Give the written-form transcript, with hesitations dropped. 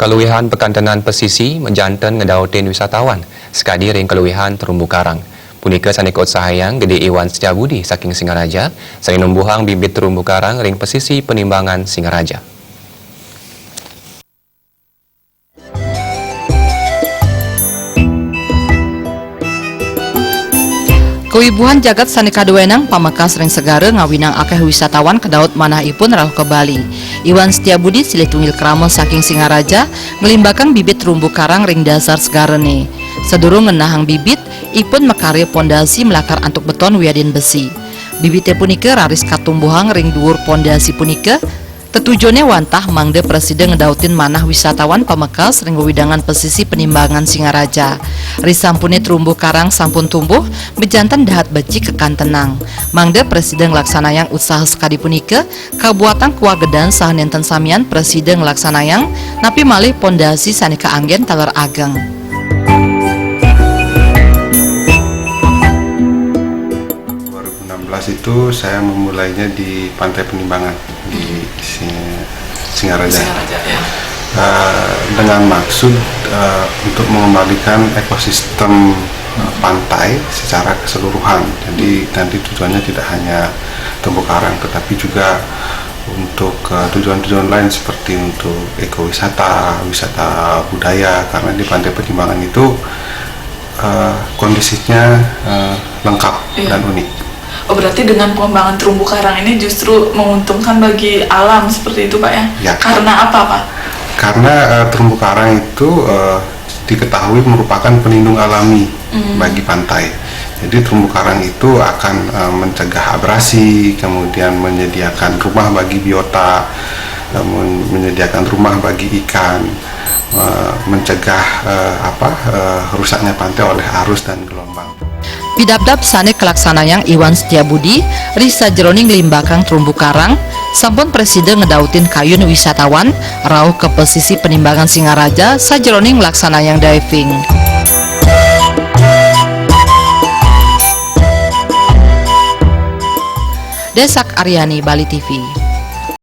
kaluwihan Pekantenan Pesisi menjantan ngedautin wisatawan sekadi ring kaluwihan terumbu karang. Punika sanika sahayang Gede Iwan Setiabudi saking Singaraja sari numbuhang bibit terumbu karang ring pesisi penimbangan Singaraja. Kewibuhan jagat sanika duenang Pamekasan ring segara ngawinang akeh wisatawan kedaut manahipun rauh ke Bali. Iwan Setiabudi silih tunggil kramel saking Singaraja ngelimbakan bibit terumbu karang ring dasar segarene. Sedurung ngenahang bibit ipun mekarya pondasi melakar antuk beton wiadin besi. Bibite punika raris katumbuhang ring dhuwur pondasi punika. Tetujone wantah mangde presiden ngedautin manah wisatawan Pamekasan ring wewidangan pesisi penimbangan Singaraja. Risampune terumbu karang sampun tumbuh bejantan dahat beci kekantenang. Mangde presiden nglaksanayan usaha sekadi punika kabuatan Kuagedan saha nenten samian presiden nglaksanayan napi malih pondasi sanika anggen taler ageng. Itu saya memulainya di Pantai Penimbangan di Singaraja ya. Dengan maksud untuk mengembalikan ekosistem pantai secara keseluruhan. Jadi nanti tujuannya tidak hanya terumbu karang tetapi juga untuk tujuan-tujuan lain seperti untuk ekowisata, wisata budaya, karena di Pantai Penimbangan itu kondisinya lengkap dan unik. Oh, berarti dengan pengembangan terumbu karang ini justru menguntungkan bagi alam seperti itu, Pak ya? Ya. Karena apa, Pak? Karena terumbu karang itu diketahui merupakan pelindung alami bagi pantai. Jadi terumbu karang itu akan mencegah abrasi, kemudian menyediakan rumah bagi biota, menyediakan rumah bagi ikan, mencegah rusaknya pantai oleh arus dan gelombang. Pidabdab sane kelaksanayang Iwan Setiabudi risa jeroning limbakang terumbu karang sampun presiden ngedautin kayun wisatawan rauh ke pesisi penimbangan Singaraja sajeroning laksanayang diving. Desak Aryani, Bali TV.